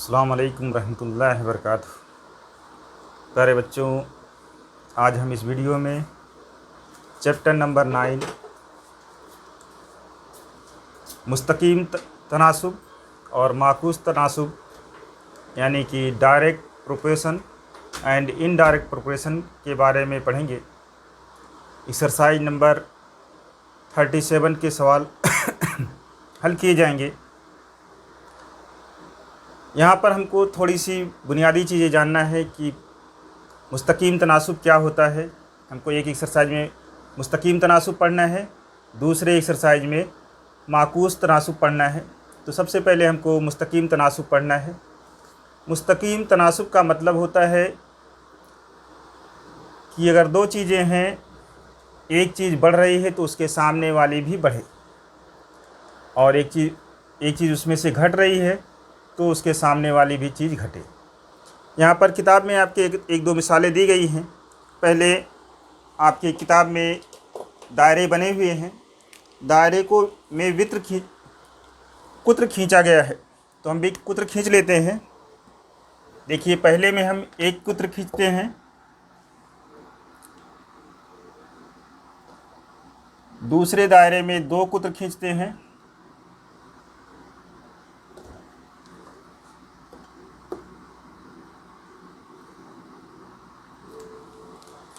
अस्सलाम वालेकुम रहमतुल्लाहि व बरकातुहू। प्यारे बच्चों, आज हम इस वीडियो में चैप्टर नंबर 9 मुस्तकीम तनासुब और माकूस तनासुब यानी कि direct proportion and indirect proportion के बारे में पढ़ेंगे। एक्सरसाइज नंबर 37 के सवाल हल किए जाएंगे। यहाँ पर हमको थोड़ी सी बुनियादी चीज़ें जानना है कि मुस्तकीम तनासुब क्या होता है। हमको एक एक्सरसाइज में मुस्तकीम तनासुब पढ़ना है, दूसरे एक्सरसाइज में माकूस तनासुब पढ़ना है। तो सबसे पहले हमको मुस्तकीम तनासुब पढ़ना है। मुस्तकीम तनासुब का मतलब होता है कि अगर दो चीज़ें हैं, एक चीज़ बढ़ रही है तो उसके सामने वाली भी बढ़े, और एक चीज़ उसमें से घट रही है तो उसके सामने वाली भी चीज़ घटे। यहाँ पर किताब में आपके एक दो मिसालें दी गई हैं। पहले आपकी किताब में दायरे बने हुए हैं, दायरे को में कुत्र खींचा गया है, तो हम भी कुत्र खींच लेते हैं। देखिए, पहले में हम एक कुत्र खींचते हैं, दूसरे दायरे में दो कुत्र खींचते हैं,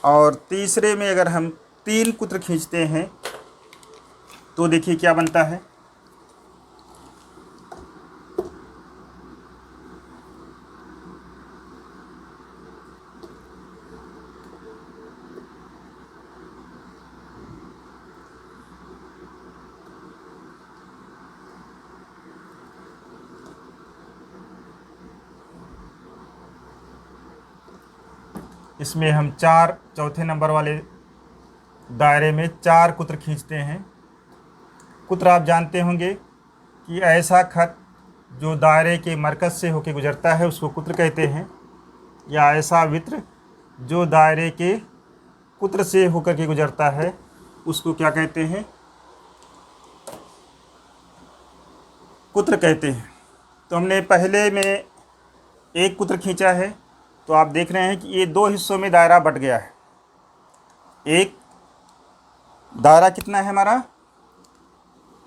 और तीसरे में अगर हम तीन कुत्र खींचते हैं तो देखिए क्या बनता है। इसमें हम चौथे नंबर वाले दायरे में चार कुत्र खींचते हैं। कुत्र आप जानते होंगे कि ऐसा खत जो दायरे के मरकज़ से होकर गुजरता है उसको कुत्र कहते हैं, या ऐसा वित्र जो दायरे के कुत्र से होकर के गुजरता है उसको क्या कहते हैं, कुत्र कहते हैं। तो हमने पहले में एक कुत्र खींचा है, तो आप देख रहे हैं कि ये दो हिस्सों में दायरा बट गया है। एक दायरा कितना है हमारा,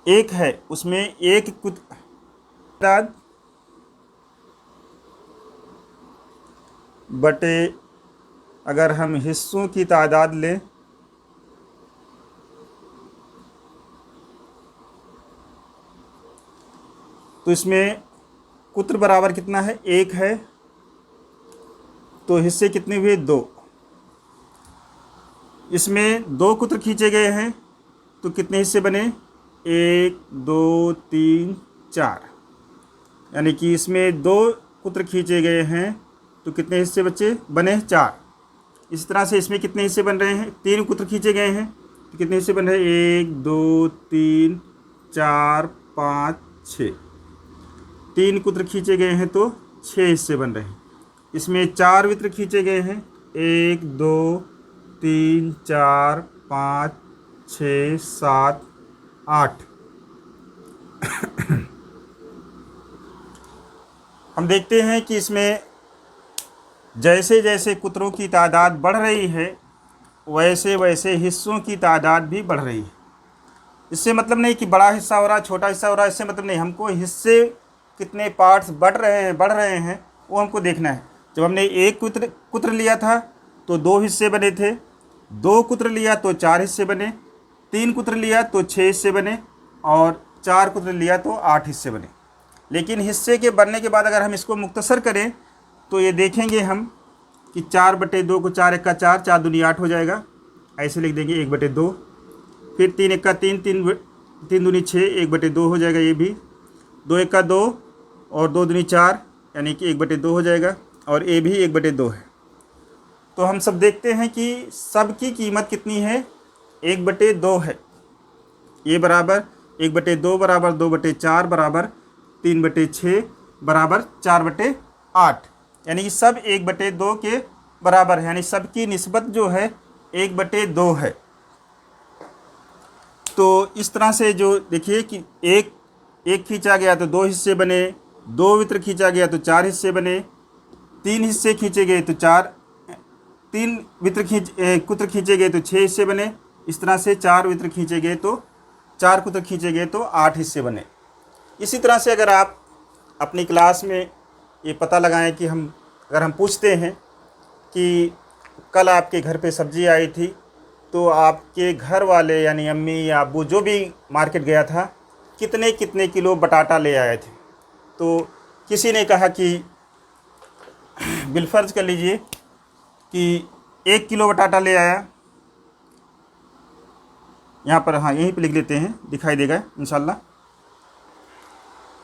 एक है, उसमें एक कुत्र बटे अगर हम हिस्सों की तादाद लें तो इसमें कुत्र बराबर कितना है, एक है, तो हिस्से कितने हुए, दो। इसमें दो कुत्र खींचे गए हैं तो कितने हिस्से बने, एक दो तीन चार, यानी कि इसमें दो कुत्र खींचे गए हैं तो कितने हिस्से बचे, बने चार। इस तरह से इसमें कितने हिस्से बन रहे हैं, तीन कुत्र खींचे गए हैं तो कितने हिस्से बन रहे हैं, एक दो तीन चार पाँच छः। तीन कुत्र खींचे गए हैं तो छः हिस्से बन रहे हैं। इसमें चार वित्र खींचे गए हैं, एक दो तीन चार पाँच छः सात आठ। हम देखते हैं कि इसमें जैसे जैसे कुत्रों की तादाद बढ़ रही है वैसे वैसे हिस्सों की तादाद भी बढ़ रही है। इससे मतलब नहीं कि बड़ा हिस्सा हो रहा है छोटा हिस्सा हो रहा है, इससे मतलब नहीं। हमको हिस्से कितने पार्ट्स बढ़ रहे हैं वो हमको देखना है। जब हमने एक कुत्र लिया था तो दो हिस्से बने थे, दो कुत्र लिया तो चार हिस्से बने, तीन कुत्र लिया तो छः हिस्से बने, और चार कुत्र लिया तो आठ हिस्से बने। लेकिन हिस्से के बनने के बाद अगर हम इसको मुख्तसर करें तो ये देखेंगे हम कि 4/2 को 4 एक्का 4, 4 दूनी 8 हो जाएगा। ऐसे लिख देंगे 1/2। फिर 3 एक्का 3, 3 दूनी 6, 1/2 हो जाएगा। ये भी 2 एक्का 2 और 2 दूनी 4, यानी कि 1/2 हो जाएगा। और ये भी 1/2 है। तो हम सब देखते हैं कि सब की कीमत कितनी है, 1/2 है। ये बराबर 1/2 बराबर 2/4 बराबर 3/6 बराबर 4/8, यानी कि सब 1/2 के बराबर है, यानी सब की निस्बत जो है 1/2 है। तो इस तरह से जो देखिए कि एक खींचा गया तो दो हिस्से बने, 2 वित्र खींचा गया तो 4 हिस्से बने, 3 हिस्से खींचे गए तो 3 कुत्र खींचे गए तो 6 हिस्से बने। इस तरह से 4 वित्र खींचे गए तो 4 कुत्र खींचे गए तो 8 हिस्से बने। इसी तरह से अगर आप अपनी क्लास में ये पता लगाएं कि अगर हम पूछते हैं कि कल आपके घर पे सब्ज़ी आई थी तो आपके घर वाले यानी अम्मी या अब्बू जो भी मार्केट गया था कितने कितने किलो बटाटा ले आए थे, तो किसी ने कहा कि बिलफर्ज कर लीजिए कि 1 किलो बटाटा ले आया। यहाँ पर हाँ यहीं पे लिख लेते हैं, दिखाई देगा इंशाल्लाह।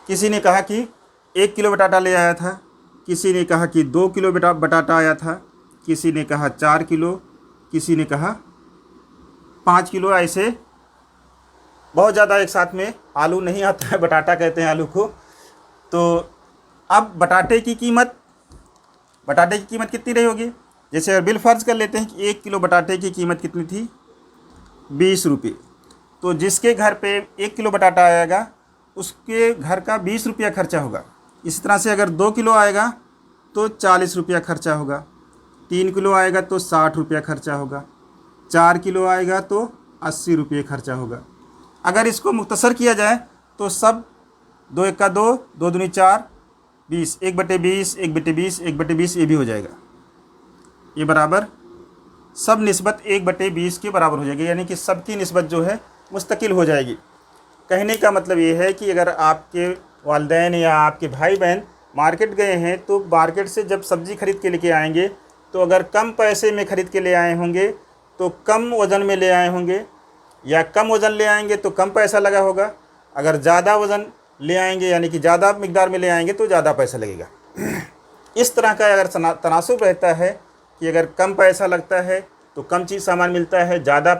किसी ने कहा कि 1 किलो बटाटा ले आया था, किसी ने कहा कि 2 किलो बटाटा आया था, किसी ने कहा 4 किलो, किसी ने कहा 5 किलो। ऐसे बहुत ज़्यादा एक साथ में आलू नहीं आता है, बटाटा कहते हैं आलू को। तो अब बटाटे की कीमत कितनी रही होगी? जैसे बिल फ़र्ज़ कर लेते हैं कि 1 किलो बटाटे की कीमत कितनी थी? 20 रुपये। तो जिसके घर पे 1 किलो बटाटा आएगा उसके घर का 20 रुपया खर्चा होगा। इस तरह से अगर 2 किलो आएगा तो 40 रुपया खर्चा होगा, 3 किलो आएगा तो 60 रुपया खर्चा होगा, 4 किलो आएगा तो 80 रुपये खर्चा होगा। अगर इसको मुख्तसर किया जाए तो सब 2 1 का 2, 2 दूनी 4, 20, 1/20, 1/20, 1/20 ये भी हो जाएगा। ये बराबर सब निस्बत 1/20 के बराबर हो जाएगी, यानी कि सबकी निस्बत जो है मुस्तकिल हो जाएगी। कहने का मतलब ये है कि अगर आपके वालिदैन या आपके भाई बहन मार्केट गए हैं तो मार्केट से जब सब्ज़ी खरीद के लेके आएंगे तो अगर कम पैसे में ख़रीद के ले आए होंगे तो कम वज़न में ले आए होंगे, या कम वज़न ले आएंगे तो कम पैसा लगा होगा। अगर ज़्यादा वज़न ले आएंगे यानी कि ज़्यादा मिक़दार में ले आएंगे तो ज़्यादा पैसा लगेगा। इस तरह का अगर तनासुब रहता है कि अगर कम पैसा लगता है तो कम चीज़ सामान मिलता है, ज़्यादा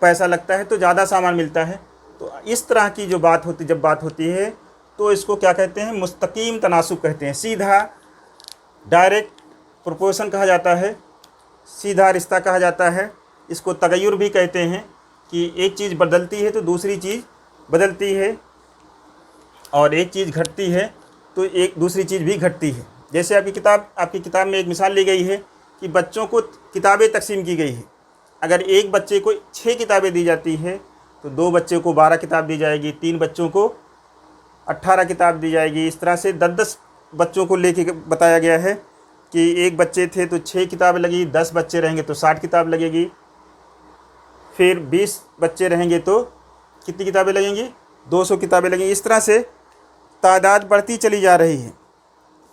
पैसा लगता है तो ज़्यादा सामान मिलता है, तो इस तरह की जो जब बात होती है तो इसको क्या कहते हैं? मुस्तकीम तनासुब कहते हैं। सीधा डायरेक्ट प्रोपोर्शन कहा जाता है, सीधा रिश्ता कहा जाता है। इसको तगय्युर भी कहते हैं कि एक चीज़ बदलती है तो दूसरी चीज़ बदलती है, और एक चीज़ घटती है तो एक दूसरी चीज़ भी घटती है। जैसे आपकी किताब में एक मिसाल ली गई है कि बच्चों को किताबें तकसीम की गई है। अगर एक बच्चे को 6 किताबें दी जाती है तो 2 बच्चे को 12 किताब दी जाएगी, 3 बच्चों को 18 किताब दी जाएगी। इस तरह से 10-10 बच्चों को लेके बताया गया है कि एक बच्चे थे तो 6 किताबें लगी, 10 बच्चे रहेंगे तो 60 किताब लगेगी, फिर 20 बच्चे रहेंगे तो कितनी किताबें लगेंगी? 200 किताबें लगेंगी। इस तरह से तादाद बढ़ती चली जा रही है।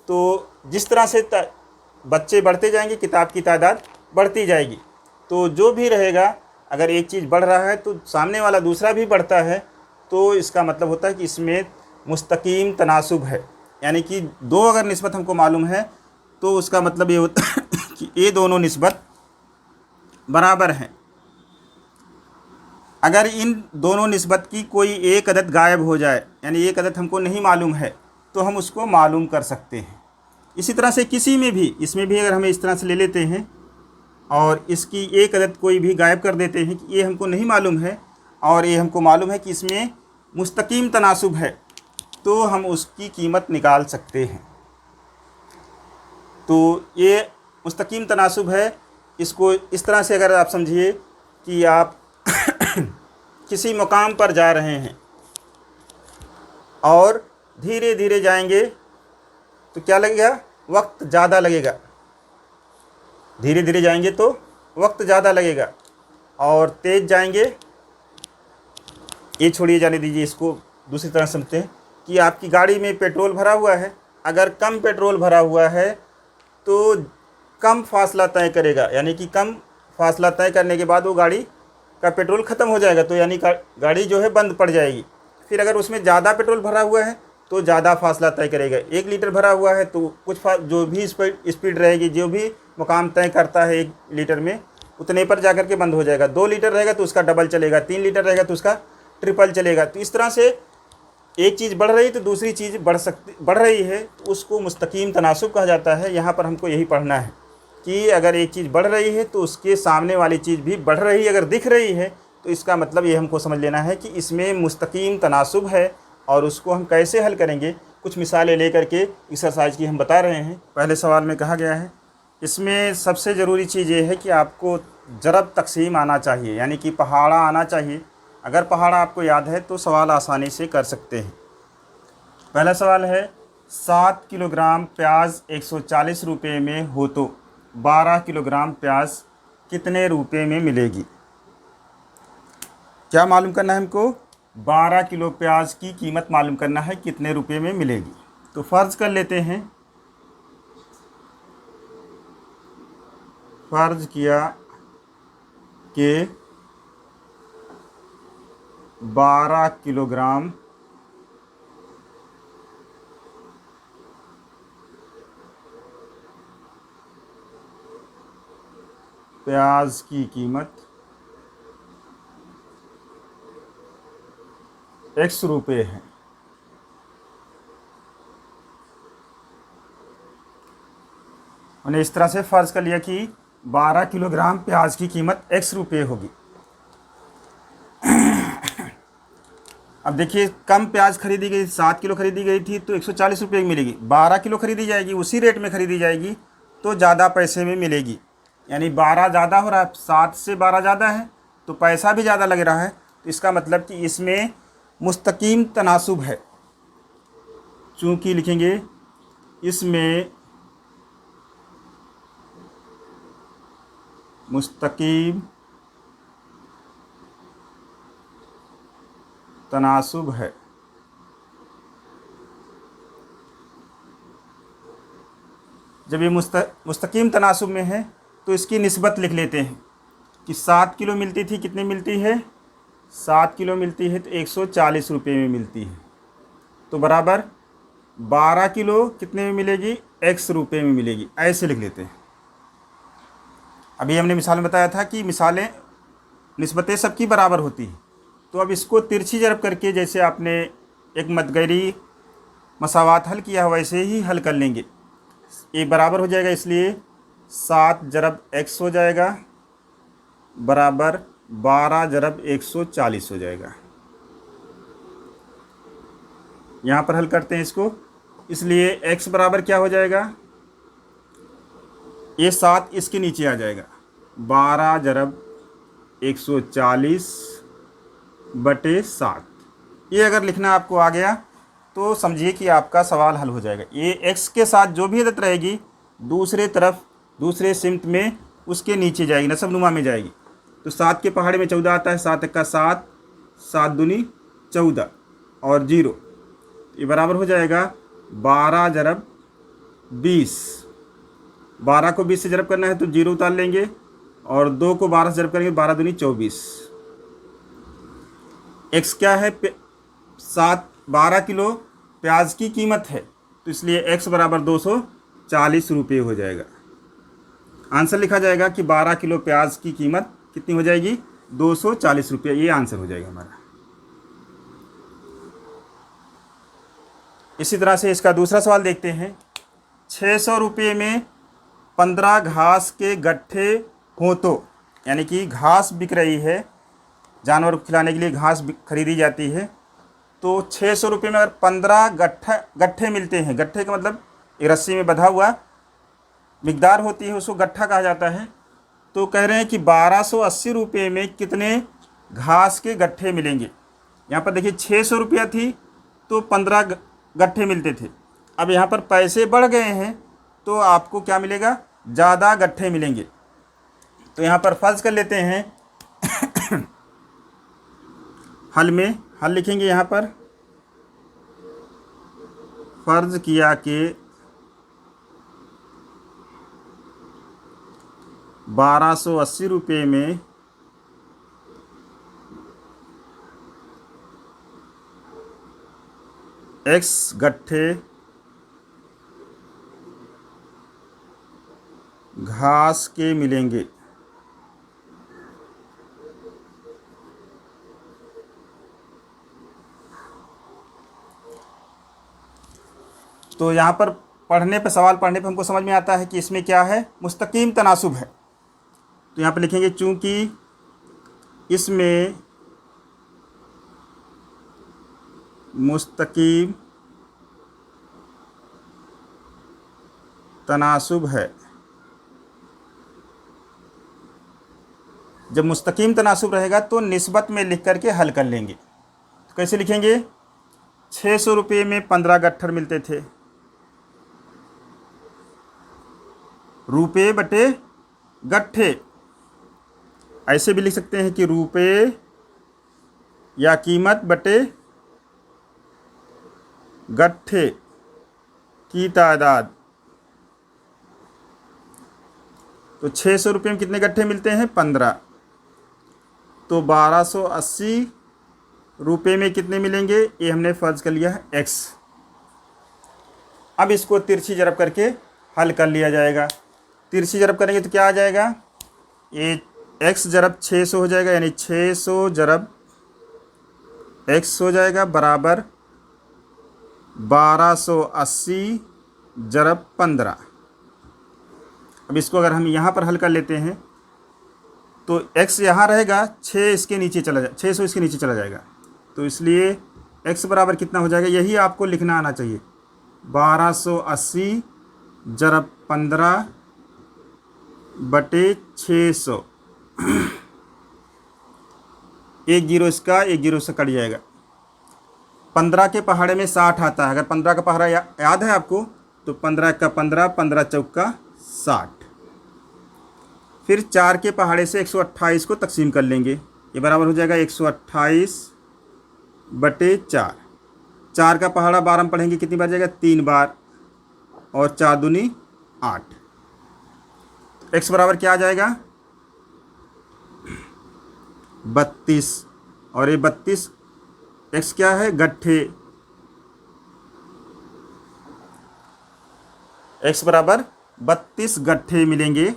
तो जिस तरह से बच्चे बढ़ते जाएंगे किताब की तादाद बढ़ती जाएगी। तो जो भी रहेगा, अगर एक चीज़ बढ़ रहा है तो सामने वाला दूसरा भी बढ़ता है, तो इसका मतलब होता है कि इसमें मुस्तकीम तनासुब है। यानी कि 2 अगर निस्बत हमको मालूम है तो उसका मतलब ये होता है कि ये दोनों निस्बत बराबर हैं। अगर इन दोनों निस्बत की कोई एक अदद गायब हो जाए, यानी एक अदद हमको नहीं मालूम है, तो हम उसको मालूम कर सकते हैं। इसी तरह से इसमें भी अगर हमें इस तरह से ले लेते हैं और इसकी एक अदद कोई भी गायब कर देते हैं कि ये हमको नहीं मालूम है और ये हमको मालूम है कि इसमें मुस्तकीम तनासुब है, तो हम उसकी कीमत निकाल सकते हैं। तो ये मुस्तकीम तनासुब है। इसको इस तरह से अगर आप समझिए कि आप किसी मकाम पर जा रहे हैं और धीरे धीरे जाएंगे तो क्या लगेगा? वक्त ज़्यादा लगेगा। धीरे धीरे जाएंगे तो वक्त ज़्यादा लगेगा, और तेज़ जाएंगे, ये छोड़िए, जाने दीजिए, इसको दूसरी तरह समझते हैं कि आपकी गाड़ी में पेट्रोल भरा हुआ है। अगर कम पेट्रोल भरा हुआ है तो कम फासला तय करेगा, यानी कि कम फासला तय करने के बाद वो गाड़ी का पेट्रोल ख़त्म हो जाएगा, तो यानी गाड़ी जो है बंद पड़ जाएगी। फिर अगर उसमें ज़्यादा पेट्रोल भरा हुआ है तो ज़्यादा फासला तय करेगा। 1 लीटर भरा हुआ है तो कुछ जो भी स्पीड रहेगी, जो भी मुकाम तय करता है 1 लीटर में, उतने पर जाकर के बंद हो जाएगा। 2 लीटर रहेगा तो उसका डबल चलेगा, 3 लीटर रहेगा तो उसका ट्रिपल चलेगा। तो इस तरह से एक चीज़ बढ़ रही है तो दूसरी चीज़ बढ़ रही है, तो उसको मुस्तकीम तनासुब कहा जाता है। यहाँ पर हमको यही पढ़ना है कि अगर एक चीज़ बढ़ रही है तो उसके सामने वाली चीज़ भी बढ़ रही है, अगर दिख रही है तो इसका मतलब ये हमको समझ लेना है कि इसमें मुस्तकीम तनासुब है, और उसको हम कैसे हल करेंगे, कुछ मिसालें लेकर के एक्सरसाइज की हम बता रहे हैं। पहले सवाल में कहा गया है, इसमें सबसे ज़रूरी चीज़ ये है कि आपको ज़रब तक़सीम आना चाहिए, यानी कि पहाड़ा आना चाहिए। अगर पहाड़ा आपको याद है तो सवाल आसानी से कर सकते हैं। पहला सवाल है, 7 किलोग्राम प्याज 140 रुपये में हो तो 12 किलोग्राम प्याज कितने रुपये में मिलेगी। क्या मालूम करना है हमको, 12 किलो प्याज की कीमत मालूम करना है कितने रुपये में मिलेगी। तो फ़र्ज़ कर लेते हैं, फ़र्ज़ किया कि 12 किलोग्राम प्याज की कीमत x रुपये है। मैंने इस तरह से फ़र्ज़ कर लिया कि 12 किलोग्राम प्याज की कीमत x रुपये होगी। अब देखिए, कम प्याज खरीदी गई, 7 किलो खरीदी गई थी तो 140 रुपये की मिलेगी। 12 किलो खरीदी जाएगी, उसी रेट में खरीदी जाएगी तो ज़्यादा पैसे में मिलेगी। यानी 12 ज़्यादा हो रहा है, 7 से 12 ज़्यादा है तो पैसा भी ज़्यादा लग रहा है। तो इसका मतलब कि इसमें मुस्तकीम तनासुब है। चूँकि लिखेंगे इसमें मुस्तकीम तनासुब है। जब ये मुस्तकीम तनासुब में है तो इसकी निस्बत लिख लेते हैं कि 7 किलो मिलती थी, कितनी मिलती है, 7 किलो मिलती है तो 140 रुपये में मिलती है। तो बराबर 12 किलो कितने में मिलेगी, x रुपये में मिलेगी। ऐसे लिख लेते हैं। अभी हमने मिसाल में बताया था कि मिसालें, निस्बतें सबकी बराबर होती हैं। तो अब इसको तिरछी ज़रब करके, जैसे आपने एक मदगरी मसावात हल किया वैसे ही हल कर लेंगे। ये बराबर हो जाएगा, इसलिए 7 ज़रब x हो जाएगा बराबर 12 ज़रब 140 हो जाएगा। यहाँ पर हल करते हैं इसको, इसलिए x बराबर क्या हो जाएगा, ये 7 इसके नीचे आ जाएगा, 12 ज़रब 140 बटे 7। ये अगर लिखना आपको आ गया तो समझिए कि आपका सवाल हल हो जाएगा। ये x के साथ जो भी अदद रहेगी दूसरे तरफ, दूसरे सिमत में उसके नीचे जाएगी, नसब नुमा में जाएगी। तो 7 के पहाड़े में 14 आता है, 7 का 7, 7 दूनी 14 और 0, ये बराबर हो जाएगा 12 ज़रब 20। 12 को 20 से ज़रब करना है तो 0 उतार लेंगे और 2 को 12 से ज़रब करेंगे, 12 दूनी 24। x क्या है, 12 किलो प्याज की कीमत है तो इसलिए x बराबर 240 रुपये हो जाएगा। आंसर लिखा जाएगा कि 12 किलो प्याज की कीमत कितनी हो जाएगी, 240 रुपये। ये आंसर हो जाएगा हमारा। इसी तरह से इसका दूसरा सवाल देखते हैं, 600 रुपये में 15 घास के गट्ठे हों तो, यानी कि घास बिक रही है, जानवर को खिलाने के लिए घास खरीदी जाती है, तो 600 रुपये में अगर 15 गट्ठे मिलते हैं, गट्ठे का मतलब एक रस्सी में बंधा हुआ मिकदार होती है, उसको गट्ठा कहा जाता है। तो कह रहे हैं कि 1280 रुपये में कितने घास के गट्ठे मिलेंगे। यहाँ पर देखिए 600 रुपया थी तो 15 गट्ठे मिलते थे। अब यहाँ पर पैसे बढ़ गए हैं तो आपको क्या मिलेगा, ज़्यादा गट्ठे मिलेंगे। तो यहाँ पर फ़र्ज़ कर लेते हैं हल में, हल लिखेंगे यहाँ पर, फ़र्ज़ किया कि 1280 रुपये में x गट्ठे घास के मिलेंगे। तो यहाँ पर पढ़ने पे, सवाल पढ़ने पे हमको समझ में आता है कि इसमें क्या है, मुस्तकीम तनासुब है। तो यहाँ पर लिखेंगे चूँकि इसमें मुस्तकीम तनासुब है। जब मुस्तकीम तनासुब रहेगा तो निस्बत में लिख करके हल कर लेंगे। तो कैसे लिखेंगे? 600 रुपये में 15 गट्ठर मिलते थे, रुपये बटे गट्ठे। ऐसे भी लिख सकते हैं कि रुपये या कीमत बटे गट्ठे की तादाद। तो 600 रुपये में कितने गट्ठे मिलते हैं? 15। तो 1280 रुपये में कितने मिलेंगे? ये हमने फ़र्ज कर लिया है x। अब इसको तिरछी जरब करके हल कर लिया जाएगा। तिरछी जरब करेंगे तो क्या आ जाएगा? ये x जरब 600 हो जाएगा, यानी 600 जरब x हो जाएगा बराबर 1280 जरब 15। अब इसको अगर हम यहाँ पर हल कर लेते हैं तो x यहाँ रहेगा, 600 इसके नीचे चला जाएगा। तो इसलिए x बराबर कितना हो जाएगा? यही आपको लिखना आना चाहिए, 1280 जरब 15 बटे 600। एक जीरो इसका, एक जीरो से कट जाएगा। 15 के पहाड़े में 60 आता है। अगर 15 का पहाड़ा याद है आपको, तो 15 का 15, 15 चौका 60। फिर 4 के पहाड़े से 128 को तकसीम कर लेंगे। ये बराबर हो जाएगा 128 बटे 4। 4 का पहाड़ा 12 में पढ़ेंगे कितनी बार जाएगा? 3 बार, और 4 दूनी 8। x बराबर क्या आ जाएगा? 32। और ये 32 x क्या है? गट्ठे। x बराबर 32 गट्ठे मिलेंगे।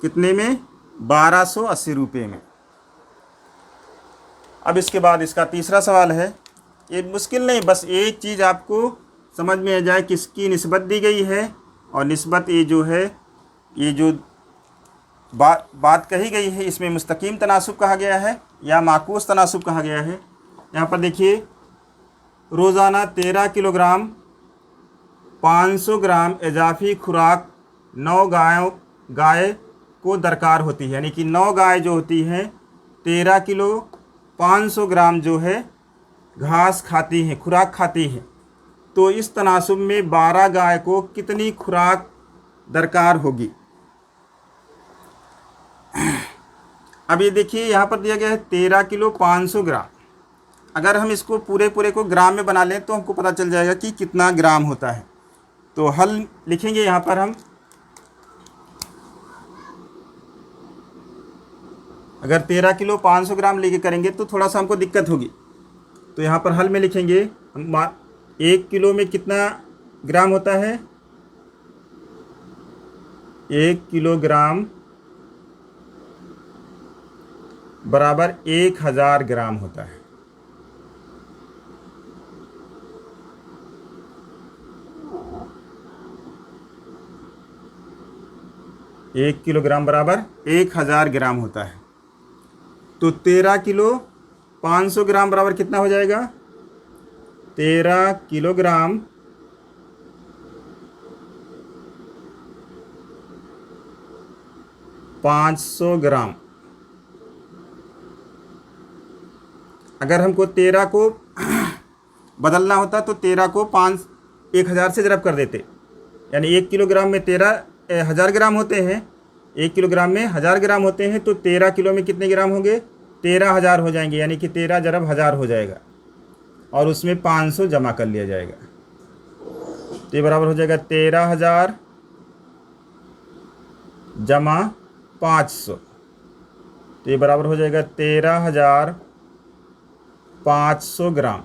कितने में? 1280 रुपये में। अब इसके बाद इसका तीसरा सवाल है। ये मुश्किल नहीं, बस एक चीज़ आपको समझ में आ जाए, किसकी निस्बत दी गई है, और निस्बत ये जो है, ये जो बात कही गई है, इसमें मुस्तकीम तनासुब कहा गया है या माकूस तनासुब कहा गया है। यहाँ पर देखिए, रोज़ाना 13 किलोग्राम 500 ग्राम इजाफी खुराक 9 गाय को दरकार होती है। यानी कि 9 गाय जो होती हैं 13 किलो 500 ग्राम जो है घास खाती हैं, खुराक खाती हैं। तो इस तनासुब में 12 गाय को कितनी खुराक दरकार होगी? अब ये देखिए, यहाँ पर दिया गया है 13 किलो 500 ग्राम। अगर हम इसको पूरे को ग्राम में बना लें तो हमको पता चल जाएगा कि कितना ग्राम होता है। तो हल लिखेंगे यहाँ पर हम। अगर 13 किलो 500 ग्राम लेके करेंगे तो थोड़ा सा हमको दिक्कत होगी। तो यहाँ पर हल में लिखेंगे हम 1 किलो में कितना ग्राम होता है? 1 किलोग्राम बराबर 1000 ग्राम होता है। एक किलोग्राम बराबर 1000 ग्राम होता है। तो 13 किलो 500 ग्राम बराबर कितना हो जाएगा? 13 किलोग्राम $500। अगर हमको 13 को बदलना होता तो 13 को 1000 से ज़रब कर देते। यानी 1 किलोग्राम में 1000 ग्राम होते हैं, 1 किलोग्राम में 1000 ग्राम होते हैं। तो 13 किलो में कितने ग्राम होंगे? 13000 हो जाएंगे। यानी कि 13 ज़रब 1000 हो जाएगा, और उसमें 500 जमा कर लिया जाएगा। तो ये बराबर हो जाएगा 13000 जमा 500। तो ये बराबर हो जाएगा 13500 ग्राम।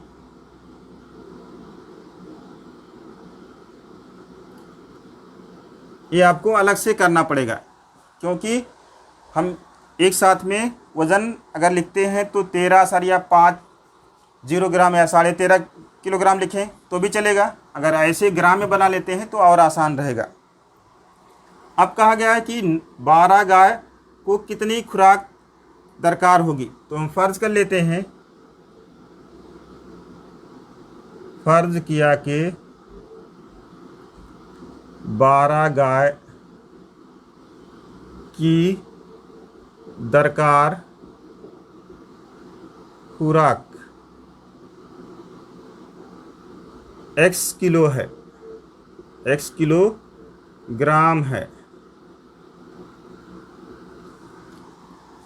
ये आपको अलग से करना पड़ेगा, क्योंकि हम एक साथ में वज़न अगर लिखते हैं तो 13.50 ग्राम या 13.5 किलोग्राम लिखें तो भी चलेगा। अगर ऐसे ग्राम में बना लेते हैं तो और आसान रहेगा। अब कहा गया है कि 12 गाय को कितनी खुराक दरकार होगी। तो हम फ़र्ज़ कर लेते हैं फ़र्ज़ किया कि 12 गाय की दरकार खुराक x किलो है, x किलोग्राम है।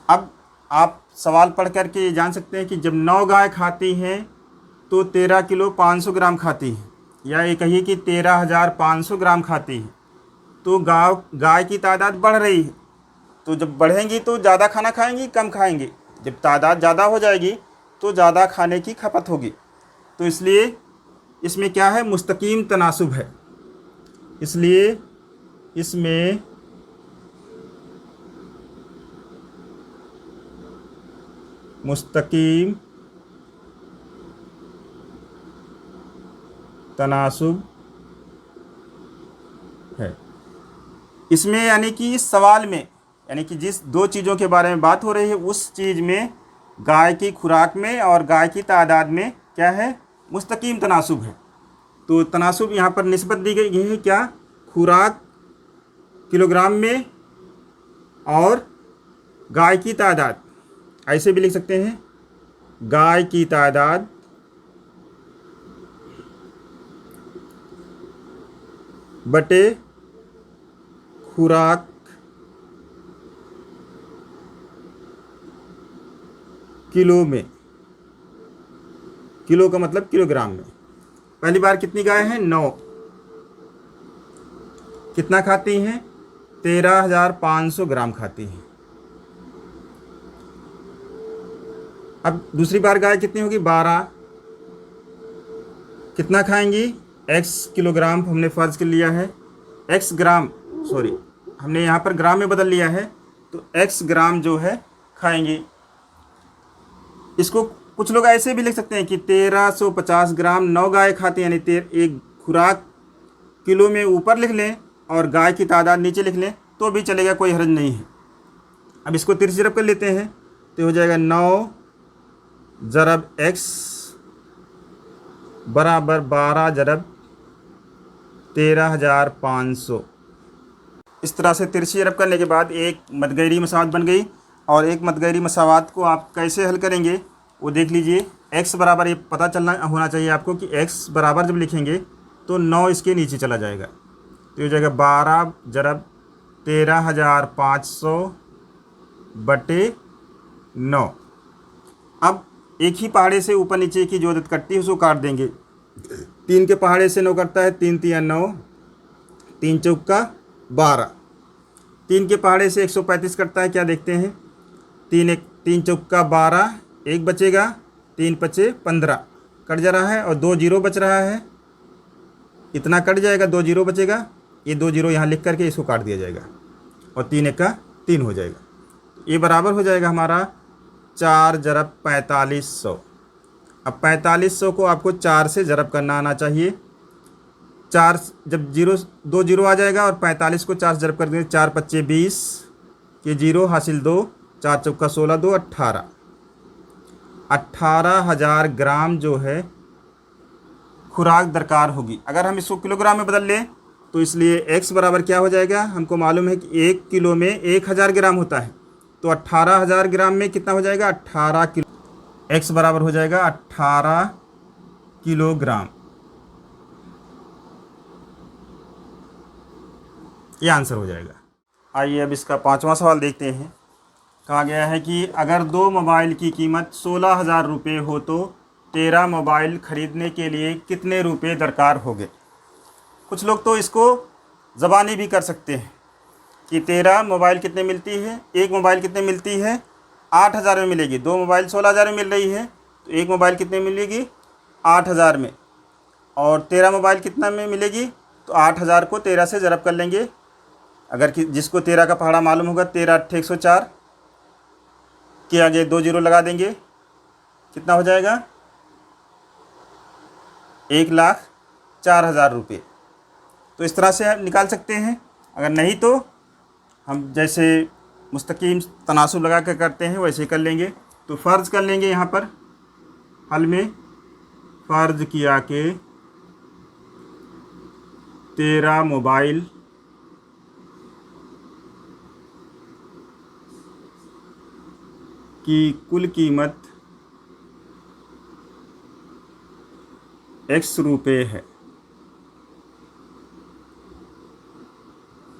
अब आप सवाल पढ़ करके ये जान सकते हैं कि जब 9 गाय खाती हैं तो 13 किलो 500 ग्राम खाती है, या ये कहिए कि 13,500 ग्राम खाती है। तो गाय की तादाद बढ़ रही है, तो जब बढ़ेंगी तो ज़्यादा खाना खाएंगी कम खाएंगी, जब तादाद ज़्यादा हो जाएगी तो ज़्यादा खाने की खपत होगी। तो इसलिए इसमें क्या है, मुस्तकीम तनासुब है, इसलिए इसमें मुस्तकीम तनासुब है। इसमें यानी कि इस सवाल में, यानी कि जिस दो चीज़ों के बारे में बात हो रही है उस चीज़ में, गाय की खुराक में और गाय की तादाद में क्या है, मुस्तकीम तनासुब है। तो तनासुब यहाँ पर निस्बत दी गई है क्या, खुराक किलोग्राम में और गाय की तादाद। ऐसे भी लिख सकते हैं, गाय की तादाद बटे खुराक किलो में। किलो का मतलब किलोग्राम में। पहली बार कितनी गाय हैं, 9। कितना खाती हैं, 13,500 ग्राम खाती हैं। अब दूसरी बार गाय कितनी होगी, 12। कितना खाएंगी, x किलोग्राम हमने फ़र्ज़ कर लिया है, x ग्राम, सॉरी हमने यहाँ पर ग्राम में बदल लिया है, तो x ग्राम जो है खाएंगी। इसको कुछ लोग ऐसे भी लिख सकते हैं कि 1350 ग्राम 9 गाय खाती हैं, यानी एक खुराक किलो में ऊपर लिख लें और गाय की तादाद नीचे लिख लें तो भी चलेगा, कोई हर्ज नहीं है। अब इसको तिरछी ज़रब कर लेते हैं तो हो जाएगा 9 ज़रब x बराबर 12 ज़रब 13,500। इस तरह से तिरछी ज़रब करने के बाद एक मदगैरी मसावत बन गई। और एक मदगैरी मसावत को आप कैसे हल करेंगे वो देख लीजिए। x बराबर, ये पता चलना होना चाहिए आपको कि x बराबर जब लिखेंगे तो 9 इसके नीचे चला जाएगा, तो ये हो जाएगा 12 ज़रब 13,500 बटे 9। अब एक ही पहाड़े से ऊपर नीचे की जो अदद कटती है उसको काट देंगे। 3 के पहाड़े से 9 कटता है, 3 तिया 9, 3 चौका 12। 3 के पहाड़े से 135 कटता है, क्या देखते हैं, 3 चौका 12, 1 बचेगा, 3 पचे 15 कट जा रहा है और 2 जीरो बच रहा है, इतना कट जाएगा, 2 जीरो बचेगा, ये 2 जीरो यहाँ लिख करके इसको काट दिया जाएगा और 3 1 का 3 हो जाएगा। ये बराबर हो जाएगा हमारा 4 ज़रब 4500। अब 4500 को आपको 4 से ज़रब करना आना चाहिए। 4 जब 2 जीरो आ जाएगा और 45 को 4 से ज़रब कर देंगे, 4 पच्चे 20 के जीरो हासिल 2, 4 चौका 16, 2 18। 18,000 ग्राम जो है खुराक दरकार होगी। अगर हम इसको किलोग्राम में बदल लें तो इसलिए x बराबर क्या हो जाएगा, हमको मालूम है कि 1 किलो में 1000 ग्राम होता है, तो 18,000 ग्राम में कितना हो जाएगा, 18 किलो। x बराबर हो जाएगा 18 किलोग्राम। ये आंसर हो जाएगा। आइए अब इसका 5वां सवाल देखते हैं। कहा गया है कि अगर 2 मोबाइल की कीमत 16,000 रुपये हो तो 13 मोबाइल ख़रीदने के लिए कितने रुपए दरकार होंगे। कुछ लोग तो इसको ज़बानी भी कर सकते हैं कि 13 मोबाइल कितने मिलती है, एक मोबाइल कितने मिलती है, 8,000 में मिलेगी। 2 मोबाइल 16,000 में मिल रही है तो एक मोबाइल कितने मिलेगी, 8,000 में। और 13 मोबाइल कितना में मिलेगी, तो 8,000 को 13 से ज़रब कर लेंगे। अगर जिसको 13 का पहाड़ा मालूम होगा, 13 8 104 के आगे 2 जीरो लगा देंगे, कितना हो जाएगा, 1,04,000 रुपये। तो इस तरह से आप निकाल सकते हैं। अगर नहीं तो हम जैसे मुस्तकीम तनासुब लगा कर करते हैं वैसे कर लेंगे। तो फ़र्ज़ कर लेंगे यहाँ पर हल में, फ़र्ज़ किया कि तेरा मोबाइल की कुल कीमत X रुपये है।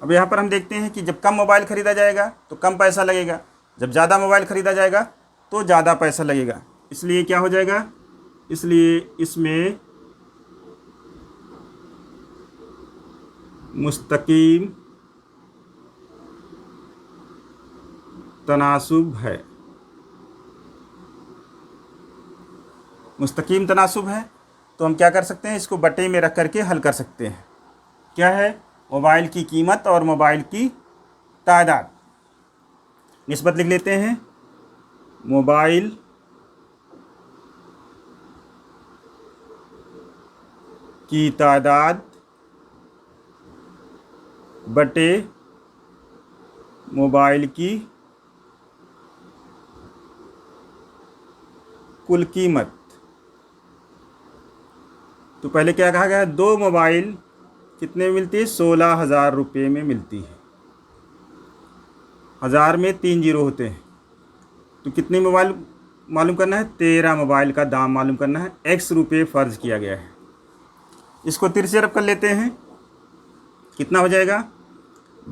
अब यहाँ पर हम देखते हैं कि जब कम मोबाइल ख़रीदा जाएगा तो कम पैसा लगेगा, जब ज़्यादा मोबाइल ख़रीदा जाएगा तो ज़्यादा पैसा लगेगा। इसलिए क्या हो जाएगा, इसलिए इसमें मुस्तकीम तनासुब है। मुस्तकीम तनासुब है तो हम क्या कर सकते हैं, इसको बटे में रख करके हल कर सकते हैं। क्या है, मोबाइल की कीमत और मोबाइल की तादाद। निस्बत लिख लेते हैं, मोबाइल की तादाद बटे मोबाइल की कुल कीमत। तो पहले क्या कहा गया है, दो मोबाइल कितने में मिलती है, 16,000 रुपये में मिलती है। 1000 में 3 जीरो होते हैं, तो कितने मोबाइल मालूम करना है, 13 मोबाइल का दाम मालूम करना है। X रुपये फ़र्ज किया गया है। इसको तिरछे रब कर लेते हैं, कितना हो जाएगा,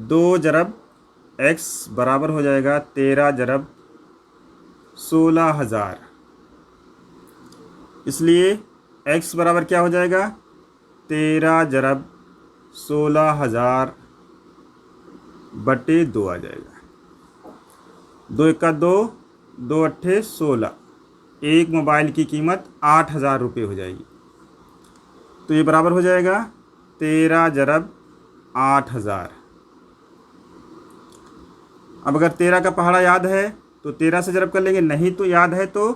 2 जरब X बराबर हो जाएगा 13 जरब 16,000। इसलिए X बराबर क्या हो जाएगा, 13 जरब 16,000 बटे 2 आ जाएगा। 2 1 2, 2 अट्ठे 16। एक मोबाइल की कीमत 8,000 रुपये हो जाएगी। तो ये बराबर हो जाएगा 13 जरब 8,000। अब अगर 13 का पहाड़ा याद है तो 13 से जरब कर लेंगे, नहीं तो याद है तो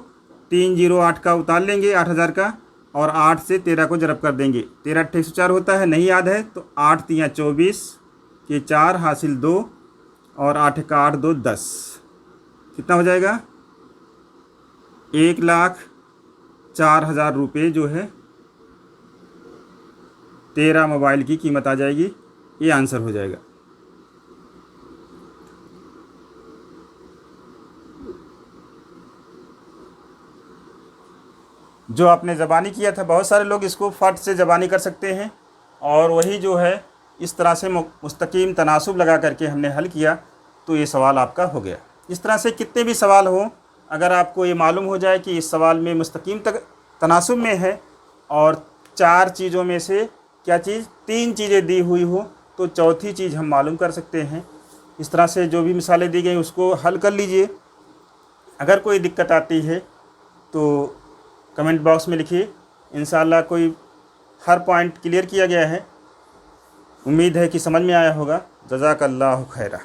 308 का उतार लेंगे 8,000 का, और 8 से 13 को जरब कर देंगे। 13 अट्ठे 104 होता है, नहीं याद है तो 8 तियाँ 24 के 4 हासिल 2 और 8 का 8 2 10। कितना हो जाएगा, 1,04,000 रुपये जो है 13 मोबाइल की कीमत आ जाएगी। ये आंसर हो जाएगा। जो आपने ज़बानी किया था, बहुत सारे लोग इसको फट से ज़बानी कर सकते हैं, और वही जो है इस तरह से मुस्तकीम तनासुब लगा करके हमने हल किया तो ये सवाल आपका हो गया। इस तरह से कितने भी सवाल हो, अगर आपको ये मालूम हो जाए कि इस सवाल में मुस्तकीम तनासुब में है और 4 चीज़ों में से क्या चीज़, 3 चीज़ें दी हुई हो, तो चौथी चीज़ हम मालूम कर सकते हैं। इस तरह से जो भी मिसालें दी गई उसको हल कर लीजिए। अगर कोई दिक्कत आती है तो कमेंट बॉक्स में लिखिए, इंशाअल्लाह कोई हर पॉइंट क्लियर किया गया है। उम्मीद है कि समझ में आया होगा। जज़ाकल्लाहु खैरा।